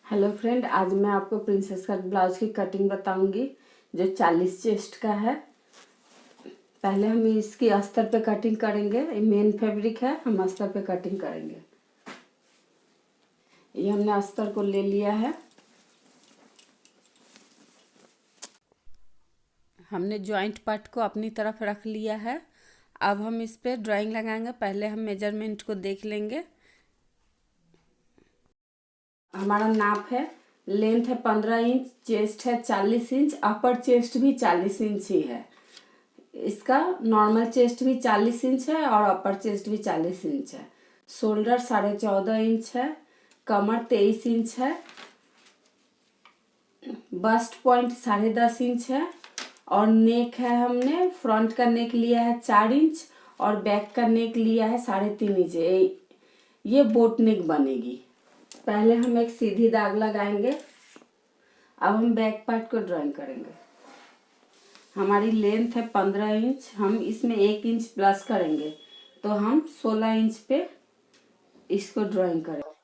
Hello friend, आज मैं आपको प्रिंसेस कट ब्लाउज की कटिंग बताऊंगी जो 40 चेस्ट का है। पहले हम इसकी अस्तर पे कटिंग करेंगे। ये मेन फैब्रिक है, हम अस्तर पे कटिंग करेंगे। ये हमने अस्तर को ले लिया है। हमने जॉइंट पार्ट को अपनी तरफ रख लिया है। अब हम इस पे ड्राइंग लगाएंगे। पहले हम मेजरमेंट को देख लेंगे। हमारा नाप है, लेंथ है 15 इंच, चेस्ट है 40 इंच, अपर चेस्ट भी 40 इंच ही है। इसका नॉर्मल चेस्ट भी 40 इंच है और अपर चेस्ट भी 40 इंच है। शोल्डर 14.5 इंच है, कमर 23 इंच है, बस्ट पॉइंट 10.5 इंच है और नेक है, हमने फ्रंट का नेक लिया है 4 इंच और बैक का नेक लिया है 3.5 इंच। ये बोट नेक बनेगी। पहले हम एक सीधी दाग लगाएंगे। अब हम बैक पार्ट को ड्राइंग करेंगे। हमारी लेंथ है 15 इंच, हम इसमें 1 इंच प्लस करेंगे तो हम 16 इंच पे इसको ड्राइंग करेंगे।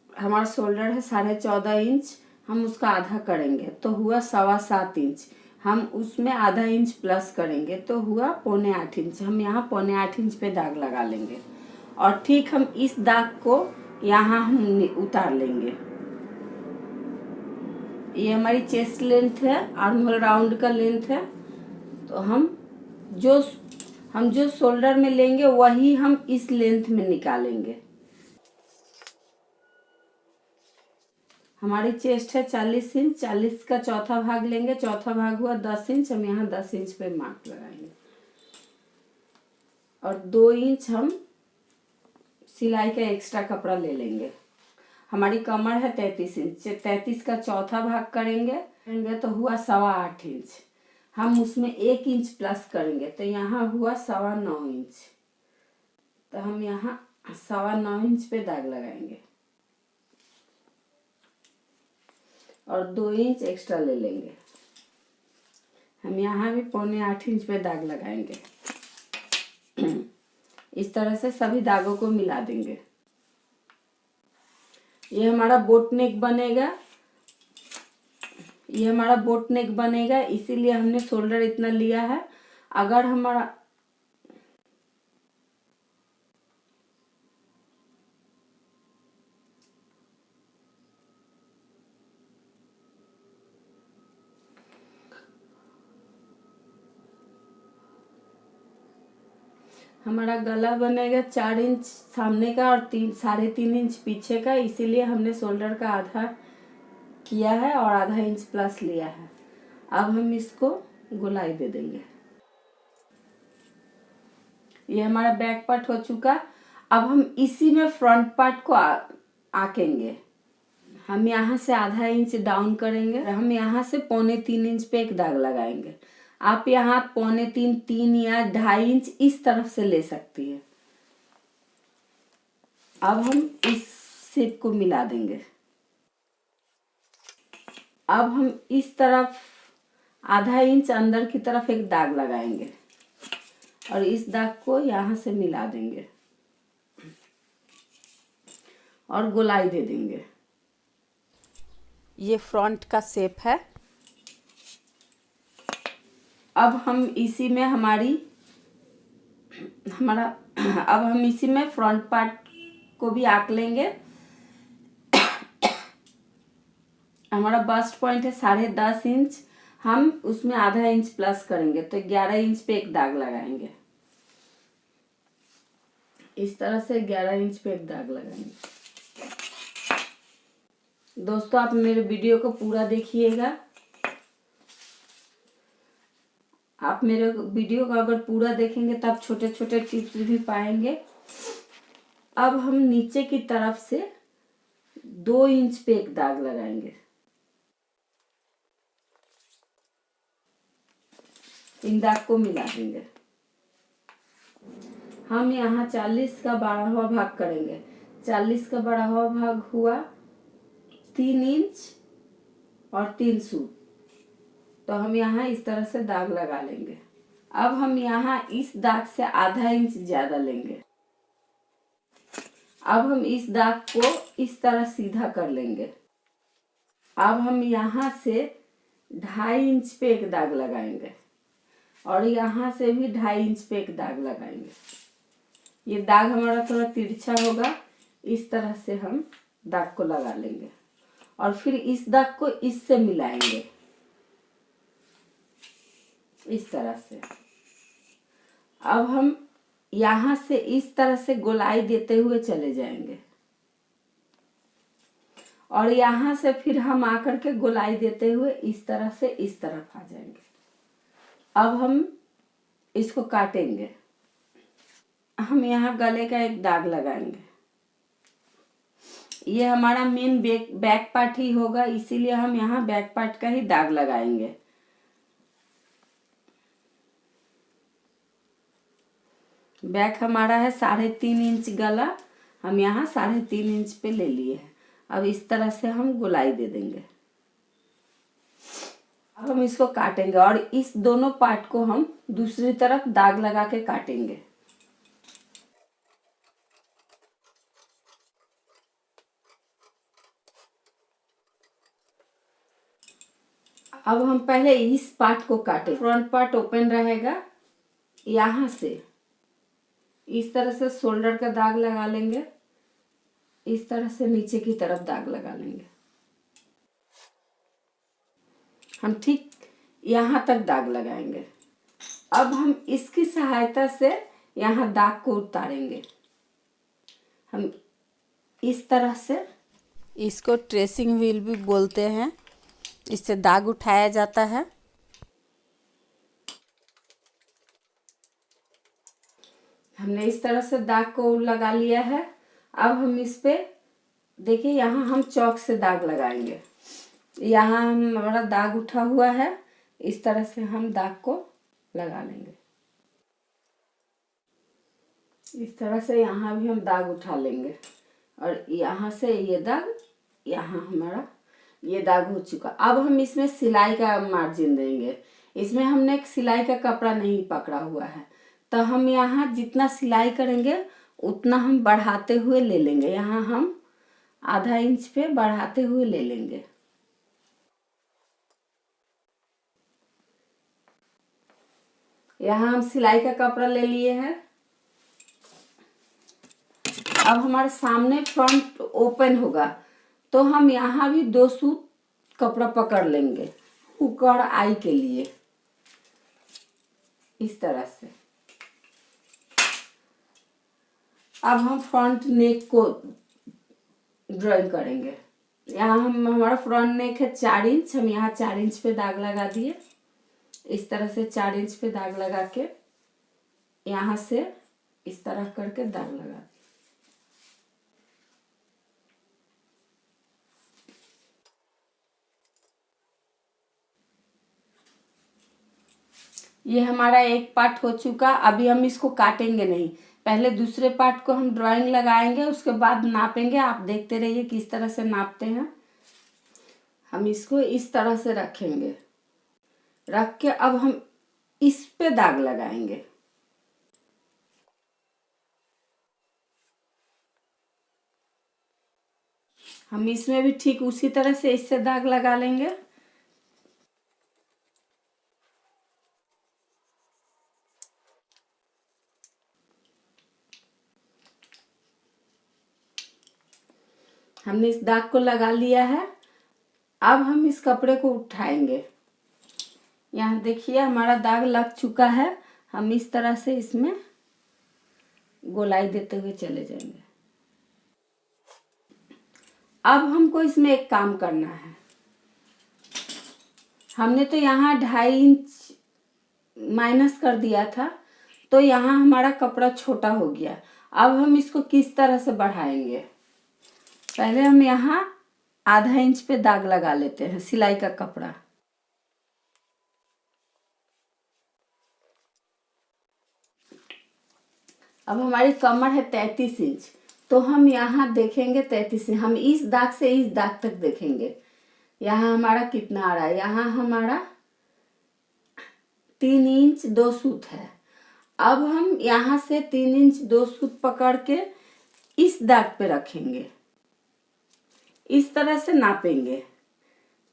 हमारा शोल्डर है 14.5 इंच, हम उसका आधा करेंगे तो हुआ 7.25 इंच। हम उसमें आधा इंच प्लस करेंगे तो हुआ 7.25 इंच। हम यहाँ 7.25 इंच पे दाग लगा लेंगे और ठीक हम इस दाग को यहाँ हम उतार लेंगे। ये हमारी चेस्ट लेंथ है, आर्म होल राउंड का लेंथ है। तो हम जो शोल्डर में लेंगे वही हम इस लेंथ में निकालेंगे। हमारी चेस्ट है 40 इंच, 40 का चौथा भाग लेंगे, चौथा भाग हुआ 10 इंच। हम यहाँ 10 इंच पे मार्क लगाएंगे और 2 इंच हम सिलाई का एक्स्ट्रा कपड़ा ले लेंगे। हमारी कमर है 33 इंच, 33 का चौथा भाग करेंगे तो हुआ 8.25 इंच। हम उसमें 1 इंच प्लस करेंगे तो यहाँ हुआ 9.25 इंच। तो हम यहाँ 9.25 इंच पे दाग लगाएंगे और 2 इंच एक्स्ट्रा ले लेंगे। हम यहाँ भी 7.25 इंच पे दाग लगाएंगे। इस तरह से सभी दागों को मिला देंगे। ये हमारा बोट नेक बनेगा। ये हमारा बोट नेक बनेगा, इसीलिए हमने शोल्डर इतना लिया है। अगर हमारा गला बनेगा 4 इंच सामने का और 3.5 इंच पीछे का, इसीलिए हमने शोल्डर का आधा किया है और आधा इंच प्लस लिया है। अब हम इसको गोलाई दे देंगे। ये हमारा बैक पार्ट हो चुका। अब हम इसी में फ्रंट पार्ट को आकेंगे। हम यहाँ से आधा इंच डाउन करेंगे। हम यहाँ से 3.25 इंच पे एक दाग लगाएंगे। आप यहाँ 3.25, 3 या 2.5 इंच इस तरफ से ले सकती है। अब हम इस शेप को मिला देंगे। अब हम इस तरफ आधा इंच अंदर की तरफ एक दाग लगाएंगे और इस दाग को यहाँ से मिला देंगे और गोलाई दे देंगे। ये फ्रंट का शेप है। अब हम इसी में अब हम इसी में फ्रंट पार्ट को भी आंक लेंगे। हमारा बस्ट पॉइंट है 10.5 इंच, हम उसमें आधा इंच प्लस करेंगे तो 11 इंच पे एक दाग लगाएंगे। इस तरह से 11 इंच पे एक दाग लगाएंगे। दोस्तों, आप मेरे वीडियो को पूरा देखिएगा। आप मेरे वीडियो को अगर पूरा देखेंगे तब छोटे छोटे टिप्स भी पाएंगे। अब हम नीचे की तरफ से 2 इंच पे एक दाग लगाएंगे। इन दाग को मिला देंगे। हम यहाँ 40 का 12वां भाग करेंगे। 40 का 12वां भाग हुआ 3 इंच और 3 सूत। तो हम यहाँ इस तरह से दाग लगा लेंगे। अब हम यहाँ इस दाग से आधा इंच ज्यादा लेंगे। अब हम इस दाग को इस तरह सीधा कर लेंगे। अब हम यहाँ से 2.5 इंच पे एक दाग लगाएंगे और यहाँ से भी 2.5 इंच पे एक दाग लगाएंगे। ये दाग हमारा थोड़ा तिरछा होगा, इस तरह से हम दाग को लगा लेंगे और फिर इस दाग को इससे मिलाएंगे इस तरह से। अब हम यहाँ से इस तरह से गोलाई देते हुए चले जाएंगे और यहाँ से फिर हम आकर के गोलाई देते हुए इस तरह से इस तरफ आ जाएंगे। अब हम इसको काटेंगे। हम यहाँ गले का एक दाग लगाएंगे। ये हमारा मेन बैक पार्ट ही होगा, इसीलिए हम यहाँ बैक पार्ट का ही दाग लगाएंगे। बैक हमारा है 3.5 इंच गला, हम यहाँ 3.5 इंच पे ले लिए हैं। अब इस तरह से हम गोलाई दे देंगे। अब हम इसको काटेंगे और इस दोनों पार्ट को हम दूसरी तरफ दाग लगा के काटेंगे। अब हम पहले इस पार्ट को काटें। फ्रंट पार्ट ओपन रहेगा, यहाँ से इस तरह से शोल्डर का दाग लगा लेंगे, इस तरह से नीचे की तरफ दाग लगा लेंगे। हम ठीक यहाँ तक दाग लगाएंगे। अब हम इसकी सहायता से यहाँ दाग को उतारेंगे। हम इस तरह से, इसको ट्रेसिंग व्हील भी बोलते हैं, इससे दाग उठाया जाता है। हमने इस तरह से दाग को लगा लिया है। अब हम इस पे देखिए, यहाँ हम चौक से दाग लगाएंगे। यहाँ हमारा दाग उठा हुआ है, इस तरह से हम दाग को लगा लेंगे। इस तरह से यहाँ भी हम दाग उठा लेंगे और यहाँ से ये दाग, यहाँ हमारा ये दाग हो चुका। अब हम इसमें सिलाई का मार्जिन देंगे। इसमें हमने एक सिलाई का कपड़ा नहीं पकड़ा हुआ है, तो हम यहाँ जितना सिलाई करेंगे उतना हम बढ़ाते हुए ले लेंगे। यहाँ हम आधा इंच पे बढ़ाते हुए ले लेंगे। यहाँ हम सिलाई का कपड़ा ले लिए हैं। अब हमारे सामने फ्रंट ओपन होगा, तो हम यहाँ भी 2 सूत कपड़ा पकड़ लेंगे हुक और आई के लिए, इस तरह से। अब हम फ्रंट नेक को ड्राइंग करेंगे। यहाँ हमारा फ्रंट नेक है 4 इंच, हम यहाँ 4 इंच पे दाग लगा दिए। इस तरह से 4 इंच पे दाग लगा के यहाँ से इस तरह करके दाग लगा दिए। ये हमारा एक पार्ट हो चुका। अभी हम इसको काटेंगे नहीं, पहले दूसरे पार्ट को हम ड्राइंग लगाएंगे, उसके बाद नापेंगे। आप देखते रहिए किस तरह से नापते हैं। हम इसको इस तरह से रखेंगे, रख के अब हम इस पे दाग लगाएंगे। हम इसमें भी ठीक उसी तरह से इससे दाग लगा लेंगे। हमने इस दाग को लगा लिया है। अब हम इस कपड़े को उठाएंगे। यहाँ देखिए हमारा दाग लग चुका है। हम इस तरह से इसमें गोलाई देते हुए चले जाएंगे। अब हमको इसमें एक काम करना है। हमने तो यहाँ 2.5 इंच माइनस कर दिया था, तो यहाँ हमारा कपड़ा छोटा हो गया। अब हम इसको किस तरह से बढ़ाएंगे? पहले हम यहाँ आधा इंच पे दाग लगा लेते हैं सिलाई का कपड़ा। अब हमारी कमर है 33 इंच, तो हम यहाँ देखेंगे 33 इंच। हम इस दाग से इस दाग तक देखेंगे। यहाँ हमारा कितना आ रहा है? यहाँ हमारा 3 इंच 2 सूत है। अब हम यहाँ से 3 इंच 2 सूत पकड़ के इस दाग पे रखेंगे, इस तरह से नापेंगे।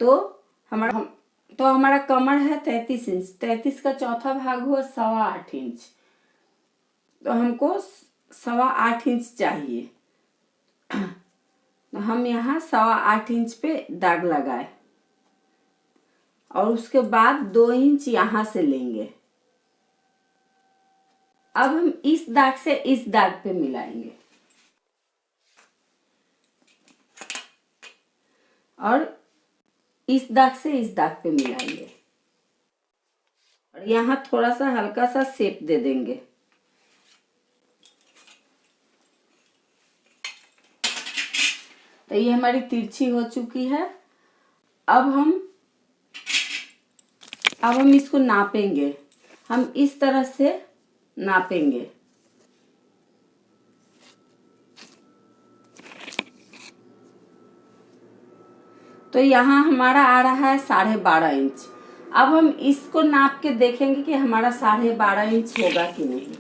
तो हमारा कमर है 33 इंच, 33 का चौथा भाग हुआ 8.25 इंच, तो हमको 8.25 इंच चाहिए। तो हम यहाँ 8.25 इंच पे दाग लगाए और उसके बाद 2 इंच यहाँ से लेंगे। अब हम इस दाग से इस दाग पे मिलाएंगे और इस दाग से इस दाग पे मिलाएंगे और यहाँ थोड़ा सा हल्का सा शेप दे देंगे। तो ये हमारी तिरछी हो चुकी है। अब हम इसको नापेंगे, हम इस तरह से नापेंगे। तो यहाँ हमारा आ रहा है 12.5 इंच। अब हम इसको नाप के देखेंगे कि हमारा 12.5 इंच होगा कि नहीं।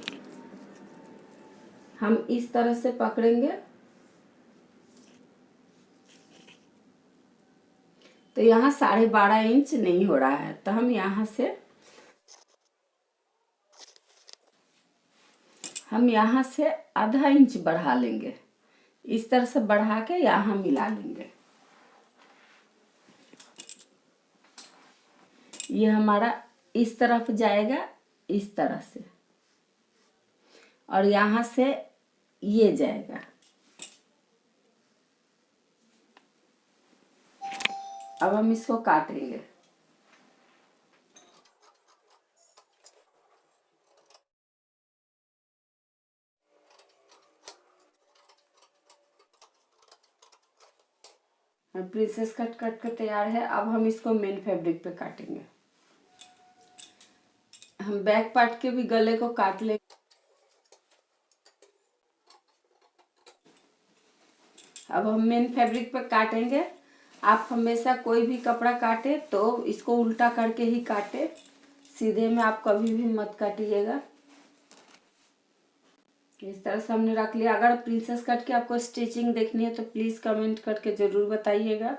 हम इस तरह से पकड़ेंगे तो यहाँ 12.5 इंच नहीं हो रहा है, तो हम यहाँ से आधा इंच बढ़ा लेंगे। इस तरह से बढ़ा के यहाँ मिला लेंगे। ये हमारा इस तरफ जाएगा, इस तरह से, और यहाँ से ये जाएगा। अब हम इसको काटेंगे। प्रिंसेस कट कट के तैयार है। अब हम इसको मेन फैब्रिक पे काटेंगे। हम बैक पार्ट के भी गले को काट लेंगे। अब हम मेन फैब्रिक पे काटेंगे। आप हमेशा कोई भी कपड़ा काटे तो इसको उल्टा करके ही काटे, सीधे में आप कभी भी मत काटिएगा। इस तरह से हमने रख लिया। अगर प्रिंसेस कट की आपको स्टिचिंग देखनी है तो प्लीज कमेंट करके जरूर बताइएगा।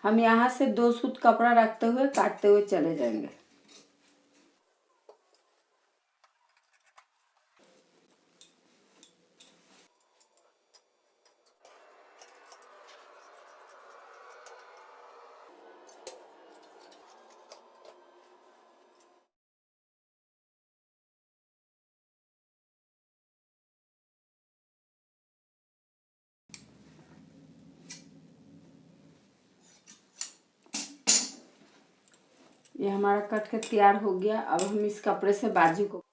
हम यहाँ से 2 सूत कपड़ा रखते हुए काटते हुए चले जाएंगे। ये हमारा कट के तैयार हो गया। अब हम इस कपड़े से बाजू को